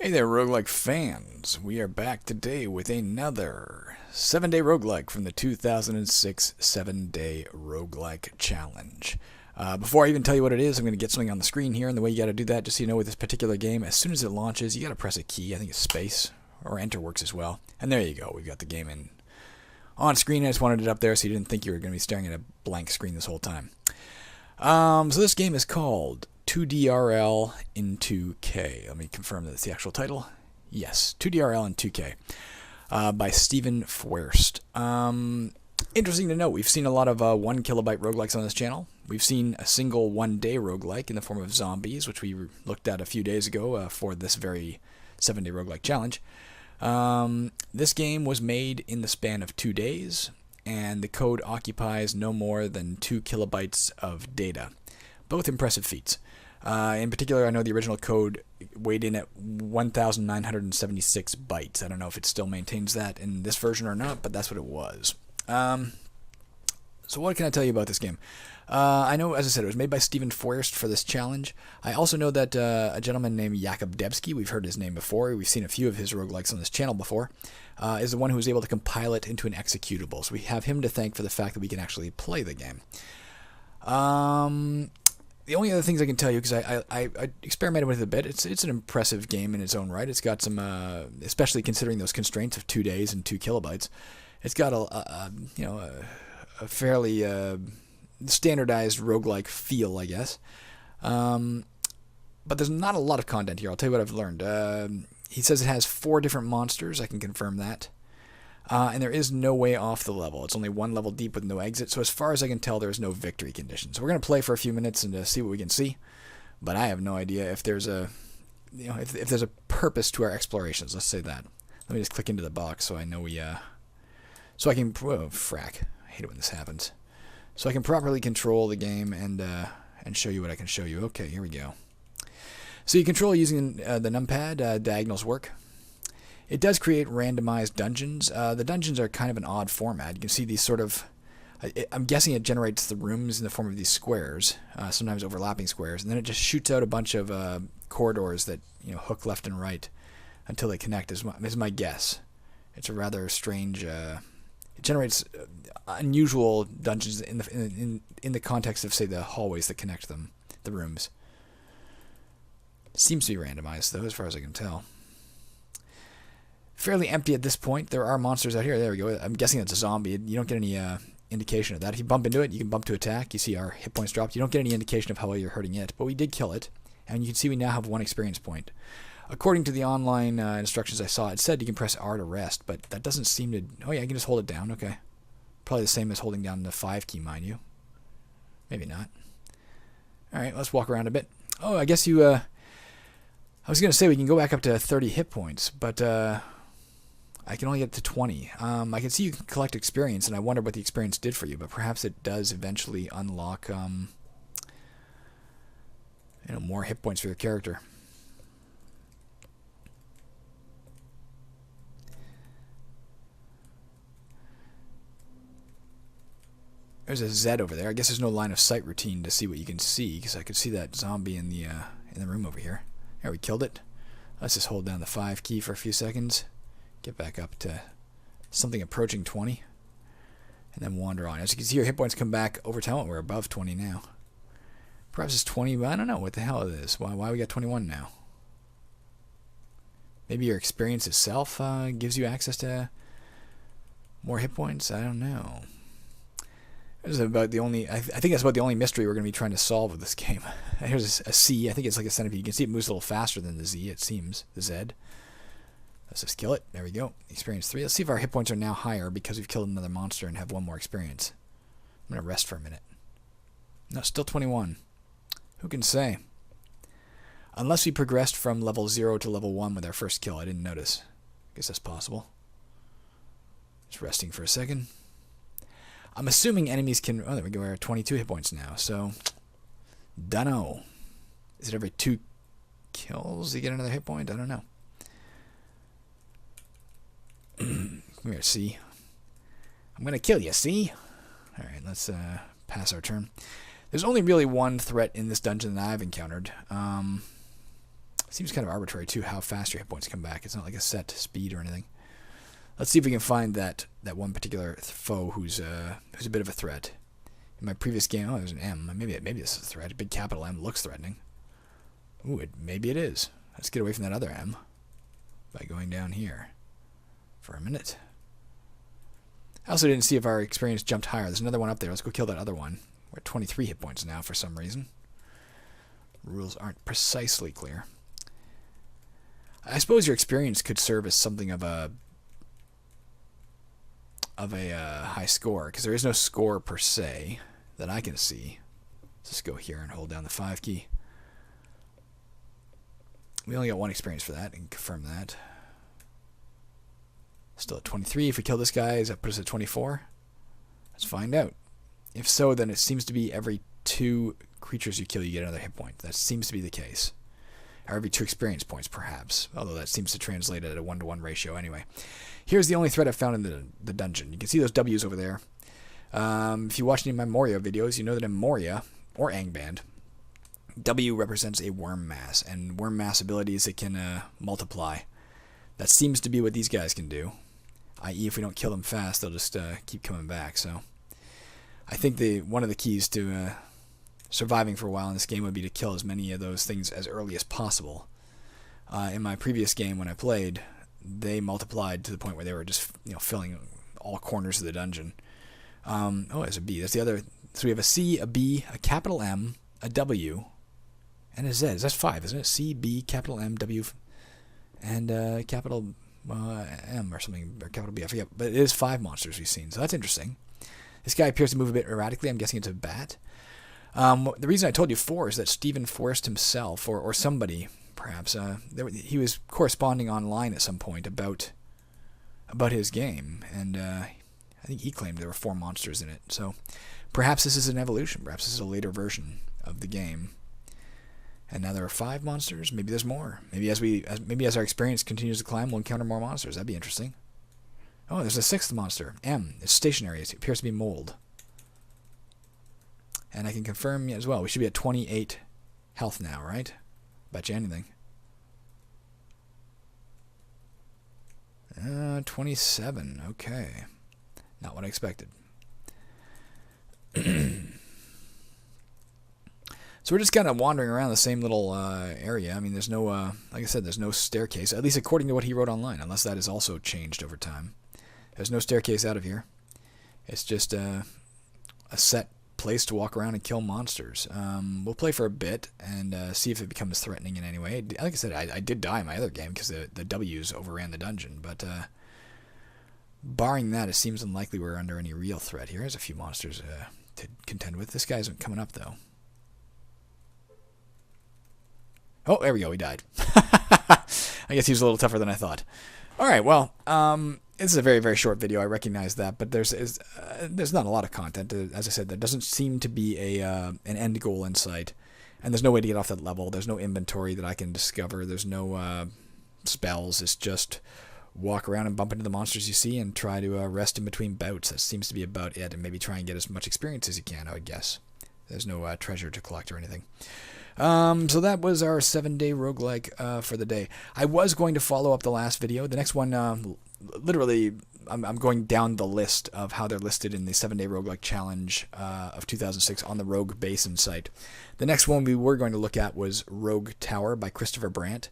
Hey there, roguelike fans. We are back today with another 7-day roguelike from the 2006 7-day roguelike challenge. Before I even tell you what it is, I'm going to get something on the screen here, and the way you got to do that, just so you know, with this particular game, as soon as it launches, you got to press a key. I think it's space, or enter works as well. And there you go. We've got the game on screen. I just wanted it up there so you didn't think you were going to be staring at a blank screen this whole time. So this game is called 2DRL in 2K. Let me confirm that it's the actual title. Yes, 2DRL in 2K by Steven Fuerst. Interesting to note, we've seen a lot of 1 kilobyte roguelikes on this channel. We've seen a single 1-day roguelike in the form of Zombies, which we looked at a few days ago for this very 7-day roguelike challenge. This game was made in the span of 2 days, and the code occupies no more than 2 kilobytes of data. Both impressive feats. In particular, I know the original code weighed in at 1,976 bytes. I don't know if it still maintains that in this version or not, but that's what it was. So what can I tell you about this game? I know, as I said, it was made by Steven Fuerst for this challenge. I also know that a gentleman named Jakub Debski, we've heard his name before, we've seen a few of his roguelikes on this channel before, is the one who was able to compile it into an executable. So we have him to thank for the fact that we can actually play the game. The only other things I can tell you, because I experimented with it a bit, it's an impressive game in its own right. It's got some, especially considering those constraints of 2 days and 2 kilobytes, it's got a fairly standardized roguelike feel, I guess. But there's not a lot of content here. I'll tell you what I've learned. He says it has 4 different monsters. I can confirm that. And there is no way off the level. It's only 1 level deep with no exit. So as far as I can tell, there's no victory condition. So we're going to play for a few minutes and see what we can see. But I have no idea if there's a, if there's a purpose to our explorations. Let's say that. Let me just click into the box so I know we, so I can, whoa, frack. I hate it when this happens. So I can properly control the game and show you what I can show you. Okay, here we go. So you control using the numpad. Diagonals work. It does create randomized dungeons. The dungeons are kind of an odd format. You can see these sort of, I'm guessing it generates the rooms in the form of these squares, sometimes overlapping squares, and then it just shoots out a bunch of corridors that hook left and right until they connect, is my guess. It's a rather strange, it generates unusual dungeons in the context of, say, the hallways that connect them, the rooms. Seems to be randomized, though, as far as I can tell. Fairly empty at this point. There are monsters out here. There we go. I'm guessing it's a zombie. You don't get any indication of that. If you bump into it, you can bump to attack. You see our hit points dropped. You don't get any indication of how well you're hurting it, but we did kill it, and you can see we now have 1 experience point. According to the online instructions I saw, it said you can press R to rest, but that doesn't seem to... Oh yeah, I can just hold it down. Okay. Probably the same as holding down the 5 key, mind you. Maybe not. Alright, let's walk around a bit. Oh, I guess you... I was going to say we can go back up to 30 hit points, but... I can only get to 20. I can see you can collect experience, and I wonder what the experience did for you, but perhaps it does eventually unlock more hit points for your character. There's a Z over there. I guess there's no line of sight routine to see what you can see, because I could see that zombie in the room over here. There, we killed it. Let's just hold down the 5 key for a few seconds. Get back up to something approaching 20, and then wander on. As you can see, your hit points come back over time. We're above 20 now. Perhaps it's 20, but I don't know what the hell it is. Why we got 21 now? Maybe your experience itself gives you access to more hit points? I don't know. This is about the only... I think that's about the only mystery we're going to be trying to solve with this game. Here's a C. I think it's like a centipede. You can see it moves a little faster than the Z, it seems. The Z. Let's just kill it. There we go. Experience 3. Let's see if our hit points are now higher because we've killed another monster and have 1 more experience. I'm going to rest for a minute. No, still 21. Who can say? Unless we progressed from level 0 to level 1 with our first kill. I didn't notice. I guess that's possible. Just resting for a second. I'm assuming enemies can... Oh, there we go. We're at 22 hit points now. So, dunno. Is it every 2 kills you get another hit point? I don't know. Come here, C. I'm going to kill you, C. Alright, let's pass our turn. There's only really 1 threat in this dungeon that I've encountered. Seems kind of arbitrary, too, how fast your hit points come back. It's not like a set speed or anything. Let's see if we can find that one particular foe who's a bit of a threat. In my previous game, there's an M. Maybe this is a threat. A big capital M looks threatening. Ooh, maybe it is. Let's get away from that other M by going down here for a minute. I also didn't see if our experience jumped higher. There's another one up there. Let's go kill that other one. We're at 23 hit points now for some reason. Rules aren't precisely clear. I suppose your experience could serve as something of a high score, because there is no score per se that I can see. Let's just go here and hold down the 5 key. We only got 1 experience for that, and confirm that. Still at 23. If we kill this guy, does that put us at 24? Let's find out. If so, then it seems to be every 2 creatures you kill, you get another hit point. That seems to be the case. Or every 2 experience points, perhaps. Although that seems to translate at a 1-to-1 ratio anyway. Here's the only threat I've found in the dungeon. You can see those W's over there. If you watch any of my Moria videos, you know that in Moria, or Angband, W represents a worm mass. And worm mass abilities, it can multiply. That seems to be what these guys can do. I.e., if we don't kill them fast, they'll just keep coming back. So I think one of the keys to surviving for a while in this game would be to kill as many of those things as early as possible. In my previous game, when I played, they multiplied to the point where they were just filling all corners of the dungeon. Oh, there's a B. That's the other. So we have a C, a B, a capital M, a W, and a Z. That's 5, isn't it? C, B, capital M, W, and capital M or something, or capital B. I forget. But it is 5 monsters we've seen, so that's interesting. This guy appears to move a bit erratically. I'm guessing it's a bat. The reason I told you 4 is that Steven Fuerst himself, or somebody, perhaps, he was corresponding online at some point about his game, and I think he claimed there were 4 monsters in it. So perhaps this is an evolution. Perhaps this is a later version of the game. And now there are 5 monsters. Maybe there's more. Maybe as our experience continues to climb, we'll encounter more monsters. That'd be interesting. Oh, there's a 6th monster. M. It's stationary. It appears to be mold. And I can confirm as well. We should be at 28 health now, right? Bet you anything. 27. Okay. Not what I expected. So we're just kind of wandering around the same little area. I mean, there's no, like I said, there's no staircase, at least according to what he wrote online, unless that has also changed over time. There's no staircase out of here. It's just a set place to walk around and kill monsters. We'll play for a bit and see if it becomes threatening in any way. Like I said, I did die in my other game because the W's overran the dungeon, but barring that, it seems unlikely we're under any real threat here. There's a few monsters to contend with. This guy isn't coming up, though. Oh, there we go. He died. I guess he was a little tougher than I thought. All right, well, this is a very, very short video. I recognize that, but there's not a lot of content. As I said, there doesn't seem to be an end goal in sight, and there's no way to get off that level. There's no inventory that I can discover. There's no spells. It's just walk around and bump into the monsters you see and try to rest in between bouts. That seems to be about it, and maybe try and get as much experience as you can, I would guess. There's no treasure to collect or anything. So that was our 7-day roguelike for the day. I was going to follow up the last video. The next one, literally, I'm going down the list of how they're listed in the 7-day roguelike challenge of 2006 on the Rogue Basin site. The next one we were going to look at was Rogue Tower by Christopher Brandt.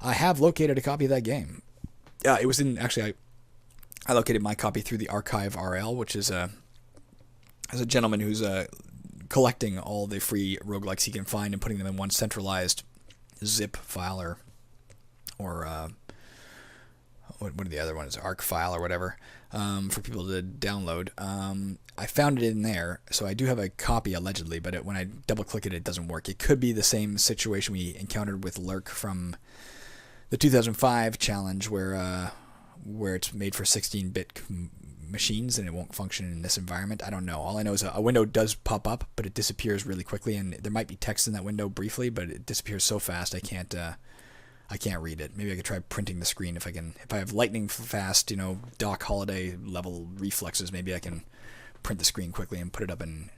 I have located a copy of that game. It was in, actually, I located my copy through the Archive RL, which is a gentleman who's collecting all the free roguelikes he can find and putting them in one centralized zip file or what are the other ones, ARC file or whatever, for people to download. I found it in there, so I do have a copy allegedly, but when I double click it, it doesn't work. It could be the same situation we encountered with Lurk from the 2005 challenge where it's made for 16-bit machines and it won't function in this environment. I don't know. All I know is a window does pop up, but it disappears really quickly, and there might be text in that window briefly, but it disappears so fast I can't read it. Maybe I could try printing the screen if I have lightning fast, Doc Holliday level reflexes. Maybe I can print the screen quickly and put it up in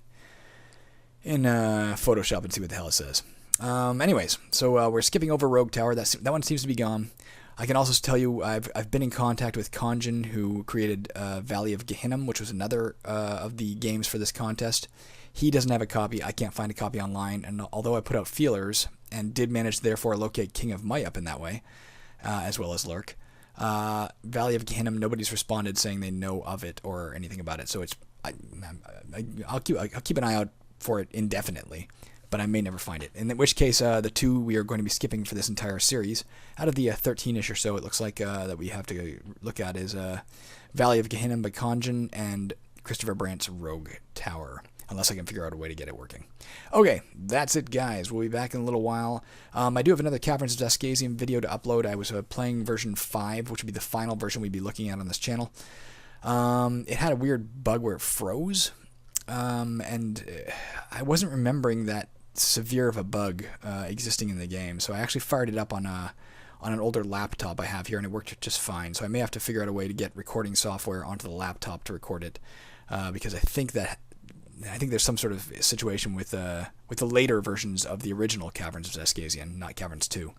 Photoshop and see what the hell it says. Anyways, so we're skipping over Rogue Tower. That one seems to be gone. I can also tell you I've been in contact with Kanjin, who created Valley of Gehinnom, which was another of the games for this contest. He doesn't have a copy. I can't find a copy online, and although I put out feelers and did manage to therefore locate King of Mayup in that way, as well as Lurk, Valley of Gehinnom, nobody's responded saying they know of it or anything about it. So I'll keep an eye out for it indefinitely, but I may never find it. In which case, the two we are going to be skipping for this entire series, out of the 13-ish or so, it looks like that we have to look at is Valley of Gehinnom by Kanjin and Christopher Brandt's Rogue Tower, unless I can figure out a way to get it working. Okay, that's it, guys. We'll be back in a little while. I do have another Caverns of Duscazium video to upload. I was playing version 5, which would be the final version we'd be looking at on this channel. It had a weird bug where it froze, and I wasn't remembering that severe of a bug existing in the game, so I actually fired it up on an older laptop I have here, and it worked just fine. So I may have to figure out a way to get recording software onto the laptop to record it, because I think there's some sort of situation with the later versions of the original Caverns of Duscazium, not Caverns 2,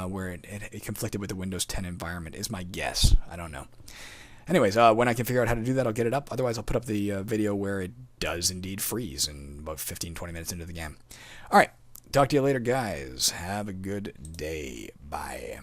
where it conflicted with the Windows 10 environment, is my guess. I don't know. Anyways, when I can figure out how to do that, I'll get it up. Otherwise, I'll put up the video where it does indeed freeze in about 15-20 minutes into the game. All right. Talk to you later, guys. Have a good day. Bye.